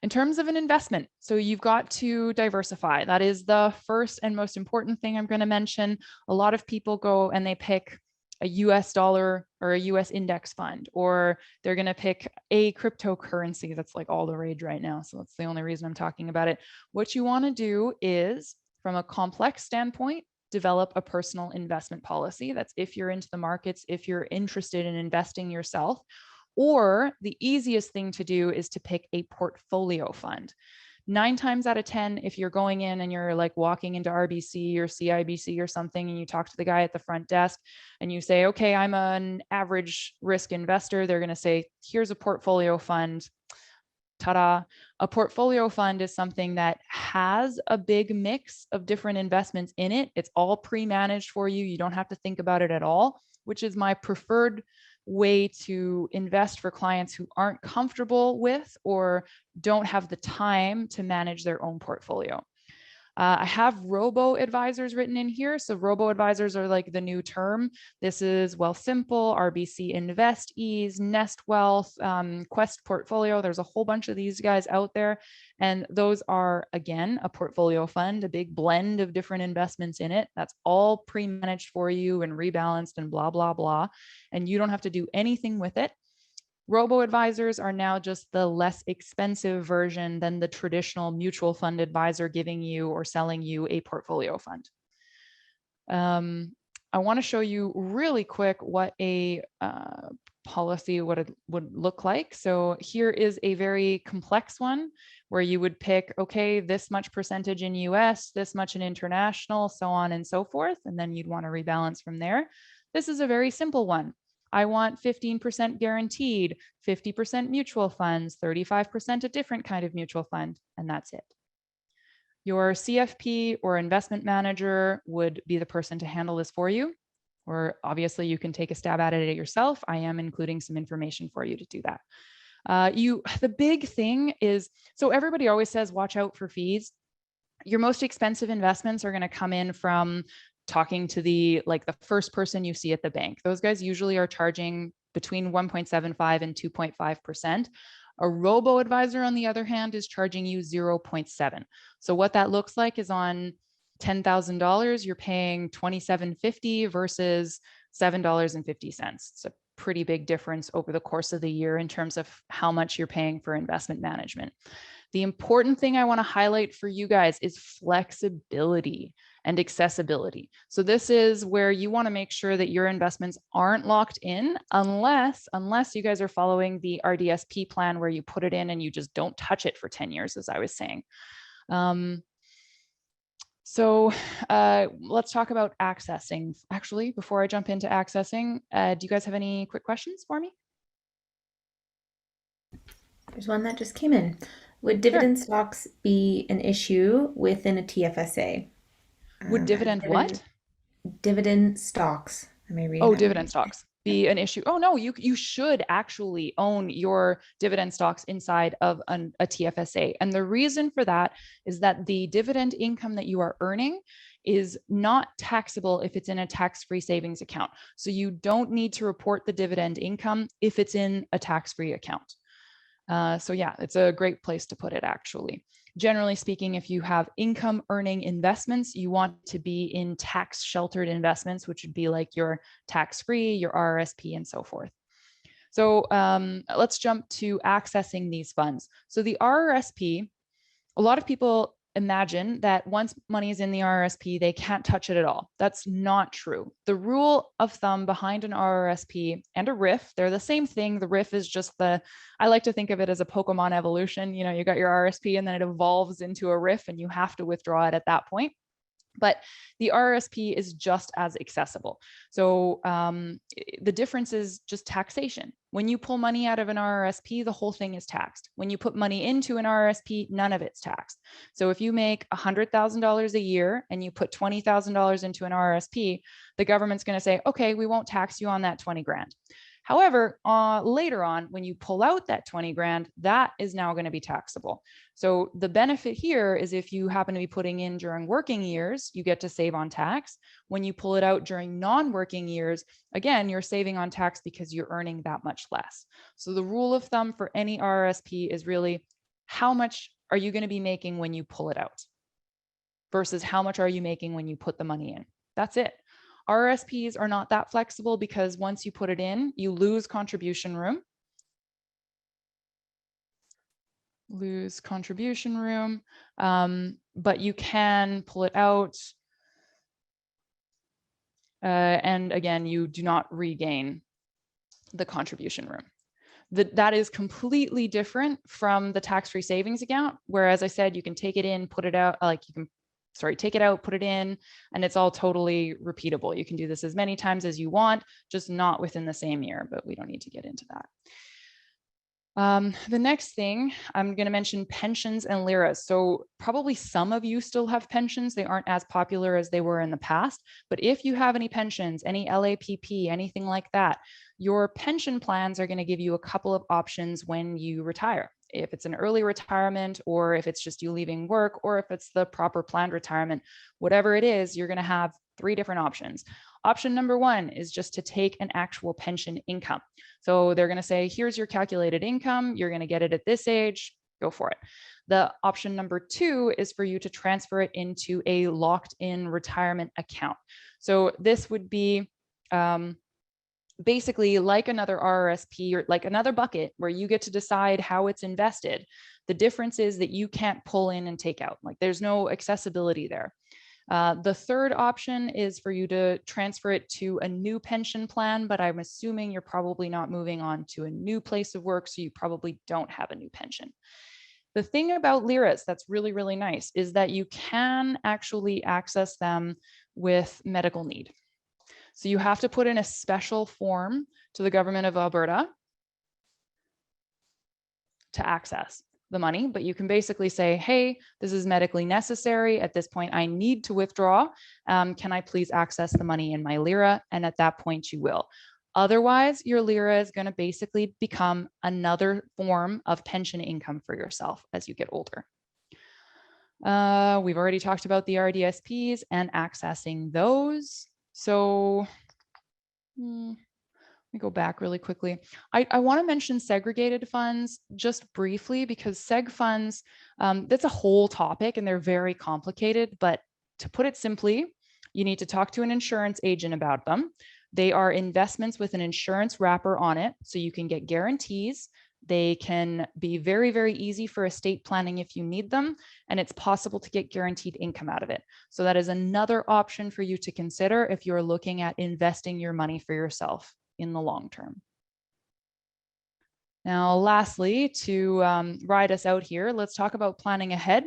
In terms of an investment, so you've got to diversify. That is the first and most important thing I'm going to mention. A lot of people go and they pick a US dollar or a US index fund, or they're going to pick a cryptocurrency that's like all the rage right now. So that's the only reason I'm talking about it. What you want to do is, from a complex standpoint, develop a personal investment policy. That's if you're into the markets, if you're interested in investing yourself. Or the easiest thing to do is to pick a portfolio fund. 9 times out of 10, if you're going in and you're like walking into RBC or CIBC or something, and you talk to the guy at the front desk and you say, okay, I'm an average risk investor, they're going to say, here's a portfolio fund. Ta-da. A portfolio fund is something that has a big mix of different investments in it. It's all pre-managed for you. You don't have to think about it at all, which is my preferred way to invest for clients who aren't comfortable with or don't have the time to manage their own portfolio. I have Robo Advisors written in here. So Robo Advisors are like the new term. This is Wealthsimple, RBC Invest Ease, Nest Wealth, Quest Portfolio. There's a whole bunch of these guys out there. And those are, again, a portfolio fund, a big blend of different investments in it. That's all pre-managed for you and rebalanced and blah, blah, blah. And you don't have to do anything with it. Robo advisors are now just the less expensive version than the traditional mutual fund advisor giving you or selling you a portfolio fund. I want to show you really quick what a policy would look like. So here is a very complex one where you would pick, okay, this much percentage in US, this much in international, so on and so forth. And then you'd want to rebalance from there. This is a very simple one. I want 15% guaranteed, 50% mutual funds, 35% a different kind of mutual fund, and that's it. Your CFP or investment manager would be the person to handle this for you, or obviously you can take a stab at it yourself. I am including some information for you to do that. The big thing is, so everybody always says, watch out for fees. Your most expensive investments are going to come in from talking to the first person you see at the bank. Those guys usually are charging between 1.75 and 2.5%. A robo advisor, on the other hand, is charging you 0.7. So what that looks like is on $10,000, you're paying $27.50 versus $7.50. It's a pretty big difference over the course of the year in terms of how much you're paying for investment management. The important thing I want to highlight for you guys is flexibility. and accessibility. So this is where you want to make sure that your investments aren't locked in unless you guys are following the RDSP plan where you put it in and you just don't touch it for 10 years, as I was saying. Let's talk about accessing. Actually, before I jump into accessing, do you guys have any quick questions for me? There's one that just came in. Would dividend stocks be an issue within a TFSA? Would dividend what? Dividend stocks. Am I reading Oh, that dividend right? stocks be an issue. Oh no, you should actually own your dividend stocks inside of a TFSA. And the reason for that is that the dividend income that you are earning is not taxable if it's in a tax-free savings account. So you don't need to report the dividend income if it's in a tax-free account. So yeah, it's a great place to put it actually. Generally speaking, if you have income earning investments, you want to be in tax sheltered investments, which would be like your tax-free, your RRSP, and so forth. So let's jump to accessing these funds. So the RRSP, a lot of people imagine that once money is in the RRSP, they can't touch it at all. That's not true. The rule of thumb behind an RRSP and a RIF, they're the same thing. The RIF is just I like to think of it as a Pokemon evolution. You know, you got your RRSP and then it evolves into a RIF and you have to withdraw it at that point. But the RRSP is just as accessible. So the difference is just taxation. When you pull money out of an RRSP, the whole thing is taxed. When you put money into an RRSP, none of it's taxed. So if you make $100,000 a year and you put $20,000 into an RRSP, the government's going to say, okay, we won't tax you on that 20 grand. However, later on, when you pull out that 20 grand, that is now going to be taxable. So the benefit here is if you happen to be putting in during working years, you get to save on tax. When you pull it out during non-working years, again, you're saving on tax because you're earning that much less. So the rule of thumb for any RRSP is really how much are you going to be making when you pull it out versus how much are you making when you put the money in. That's it. RRSPs are not that flexible because once you put it in, you lose contribution room. But you can pull it out. And again, you do not regain the contribution room. That is completely different from the tax-free savings account, where, as I said, you can take it in, put it out, take it out, put it in, and it's all totally repeatable. You can do this as many times as you want, just not within the same year, but we don't need to get into that. The next thing, I'm going to mention pensions and LIRAs. So probably some of you still have pensions. They aren't as popular as they were in the past, but if you have any pensions, any LAPP, anything like that, your pension plans are going to give you a couple of options when you retire. If it's an early retirement, or if it's just you leaving work, or if it's the proper planned retirement, whatever it is, you're going to have 3 different options. Option number 1 is just to take an actual pension income. So they're going to say, here's your calculated income. You're going to get it at this age. Go for it. The option number 2 is for you to transfer it into a locked in retirement account. So this would be basically like another RRSP or like another bucket where you get to decide how it's invested. The difference is that you can't pull in and take out. Like there's no accessibility there. The third option is for you to transfer it to a new pension plan, but I'm assuming you're probably not moving on to a new place of work, so you probably don't have a new pension. The thing about LIRAs that's really, really nice is that you can actually access them with medical need. So you have to put in a special form to the government of Alberta to access the money, but you can basically say, hey, this is medically necessary. At this point, I need to withdraw. Can I please access the money in my LIRA? And at that point, you will. Otherwise, your LIRA is going to basically become another form of pension income for yourself as you get older. We've already talked about the RDSPs and accessing those. So let me go back really quickly. I want to mention segregated funds just briefly because seg funds, that's a whole topic and they're very complicated, but to put it simply, you need to talk to an insurance agent about them. They are investments with an insurance wrapper on it, so you can get guarantees. They can be very, very easy for estate planning if you need them, and it's possible to get guaranteed income out of it. So that is another option for you to consider if you're looking at investing your money for yourself in the long term. Now, lastly, to ride us out here, let's talk about planning ahead.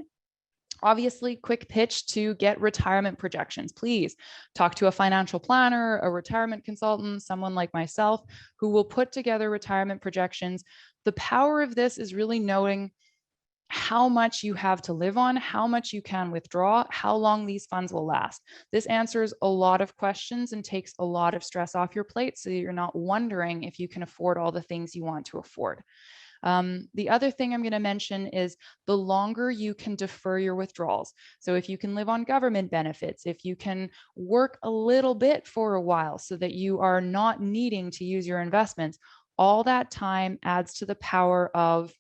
Obviously, quick pitch to get retirement projections. Please talk to a financial planner, a retirement consultant, someone like myself who will put together retirement projections. The power of this is really knowing how much you have to live on, how much you can withdraw, how long these funds will last. This answers a lot of questions and takes a lot of stress off your plate so you're not wondering if you can afford all the things you want to afford. The other thing I'm going to mention is the longer you can defer your withdrawals. So if you can live on government benefits, if you can work a little bit for a while so that you are not needing to use your investments, all that time adds to the power of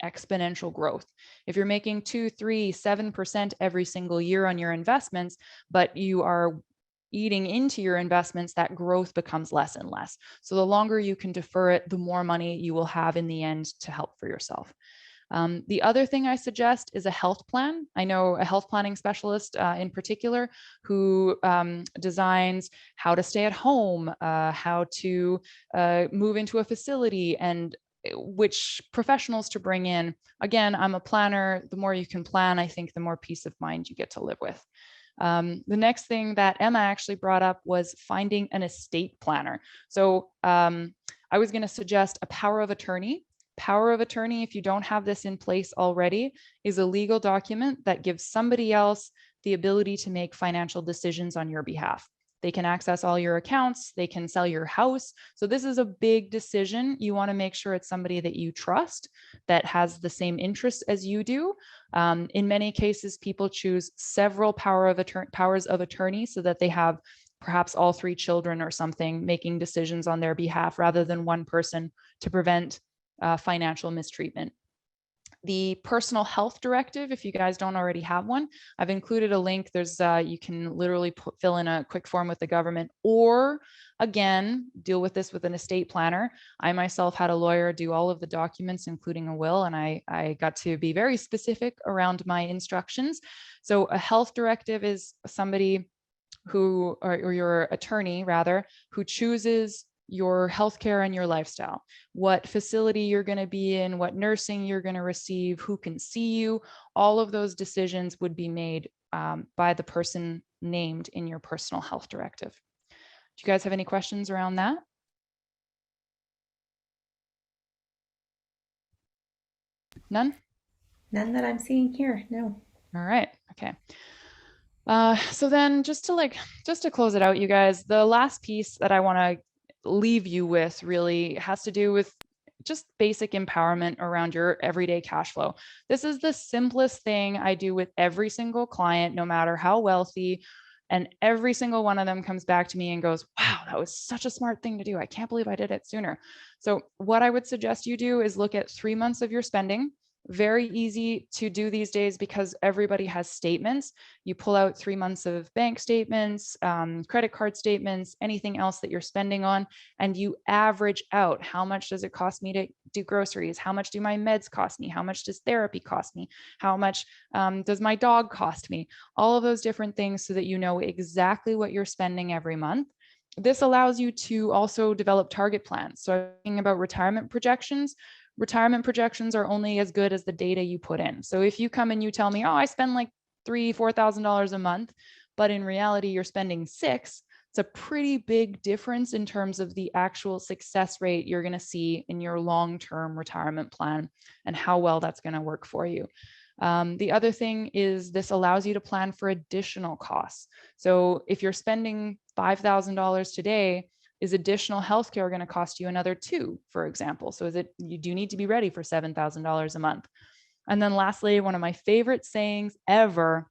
exponential growth. If you're making 2, 3, 7% every single year on your investments, but you are eating into your investments, that growth becomes less and less. So the longer you can defer it, the more money you will have in the end to help for yourself. The other thing I suggest is a health plan. I know a health planning specialist in particular who designs how to stay at home, how to move into a facility, and which professionals to bring in. Again, I'm a planner. The more you can plan, I think the more peace of mind you get to live with. The next thing that Emma actually brought up was finding an estate planner. So I was going to suggest a power of attorney. Power of attorney, if you don't have this in place already, is a legal document that gives somebody else the ability to make financial decisions on your behalf. They can access all your accounts, they can sell your house. So this is a big decision. You want to make sure it's somebody that you trust, that has the same interests as you do. In many cases, people choose several powers of attorney so that they have perhaps all 3 children or something making decisions on their behalf rather than one person to prevent financial mistreatment. The personal health directive, if you guys don't already have one, I've included a link. There's you can literally fill in a quick form with the government, or again, deal with this with an estate planner. I myself had a lawyer do all of the documents, including a will, and I got to be very specific around my instructions. So a health directive is somebody who, or your attorney rather, who chooses your healthcare and your lifestyle, what facility you're going to be in, what nursing you're going to receive, who can see you. All of those decisions would be made by the person named in your personal health directive. Do you guys have any questions around that? None? None that I'm seeing here, no. All right, okay. So then just to close it out, you guys, the last piece that I want to leave you with really has to do with just basic empowerment around your everyday cash flow. This is the simplest thing I do with every single client, no matter how wealthy, and every single one of them comes back to me and goes, wow, that was such a smart thing to do. I can't believe I did it sooner. So what I would suggest you do is look at 3 months of your spending. Very easy to do these days because everybody has statements. You pull out 3 months of bank statements, credit card statements, anything else that you're spending on, and you average out how much does it cost me to do groceries? How much do my meds cost me? How much does therapy cost me? How much does my dog cost me? All of those different things so that you know exactly what you're spending every month. This allows you to also develop target plans. So thinking about retirement projections are only as good as the data you put in. So if you come and you tell me, oh, I spend like $3,000-$4,000 a month, but in reality you're spending $6,000, it's a pretty big difference in terms of the actual success rate you're going to see in your long-term retirement plan and how well that's going to work for you. The other thing is this allows you to plan for additional costs. So if you're spending $5,000 today, is additional healthcare going to cost you another $2,000, for example? So you do need to be ready for $7,000 a month. And then lastly, one of my favorite sayings ever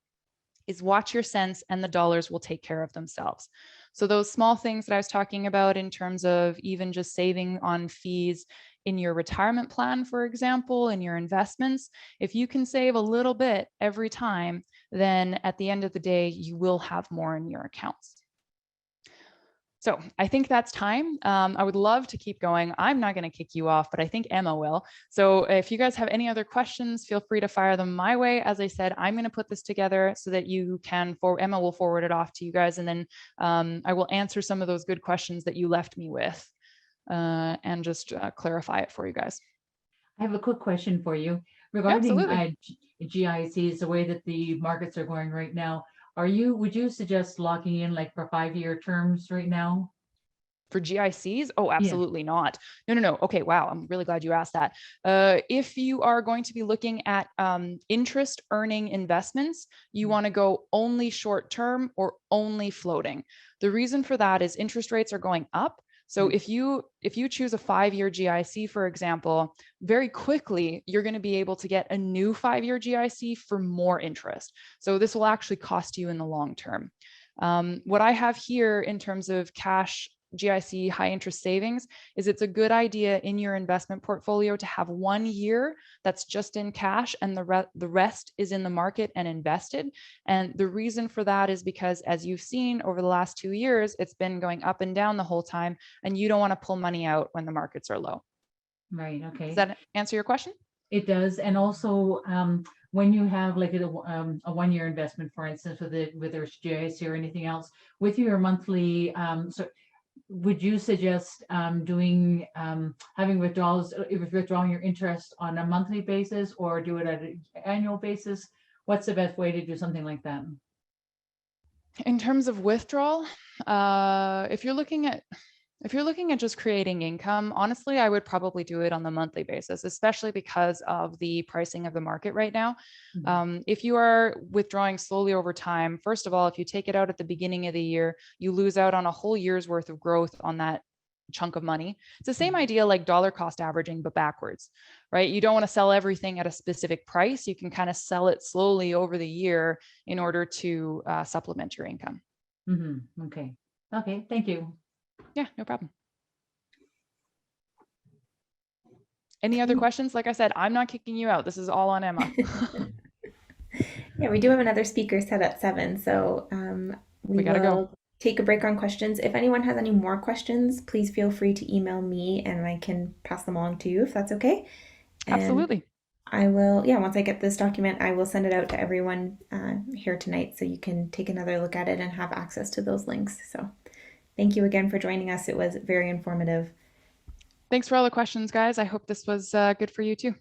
is watch your cents and the dollars will take care of themselves. So those small things that I was talking about in terms of even just saving on fees in your retirement plan, for example, in your investments, if you can save a little bit every time, then at the end of the day, you will have more in your accounts. So I think that's time. I would love to keep going. I'm not going to kick you off, but I think Emma will. So if you guys have any other questions, feel free to fire them my way. As I said, I'm going to put this together so that you can, Emma will forward it off to you guys. And then I will answer some of those good questions that you left me with and just clarify it for you guys. I have a quick question for you regarding GICs, the way that the markets are going right now. Would you suggest locking in like for 5-year terms right now? For GICs? Oh, absolutely not. No. Okay, wow. I'm really glad you asked that. If you are going to be looking at interest earning investments, you want to go only short term or only floating. The reason for that is interest rates are going up. So if you choose a 5-year GIC, for example, very quickly, you're going to be able to get a new 5-year GIC for more interest. So this will actually cost you in the long term. What I have here in terms of cash GIC high interest savings is it's a good idea in your investment portfolio to have 1 year that's just in cash and the rest is in the market and invested. And the reason for that is because, as you've seen over the last 2 years, it's been going up and down the whole time, and you don't want to pull money out when the markets are low. Right. Okay. Does that answer your question? It does. And also, when you have like a 1-year investment, for instance, whether it's GIC or anything else, with your monthly, would you suggest having withdrawals, if withdrawing your interest on a monthly basis or do it at an annual basis? What's the best way to do something like that? In terms of withdrawal, if you're looking at just creating income, honestly, I would probably do it on the monthly basis, especially because of the pricing of the market right now. If you are withdrawing slowly over time, first of all, if you take it out at the beginning of the year, you lose out on a whole year's worth of growth on that chunk of money. It's the same idea like dollar cost averaging, but backwards, right? You don't want to sell everything at a specific price. You can kind of sell it slowly over the year in order to supplement your income. Okay. Okay. Thank you. Yeah, no problem. Any other questions? Like I said, I'm not kicking you out. This is all on Emma. Yeah, we do have another speaker set at 7, so we gotta will go. take a break on questions. If anyone has any more questions, please feel free to email me and I can pass them along to you if that's okay. And Absolutely. I will, once I get this document, I will send it out to everyone here tonight so you can take another look at it and have access to those links. So thank you again for joining us. It was very informative. Thanks for all the questions, guys. I hope this was good for you too.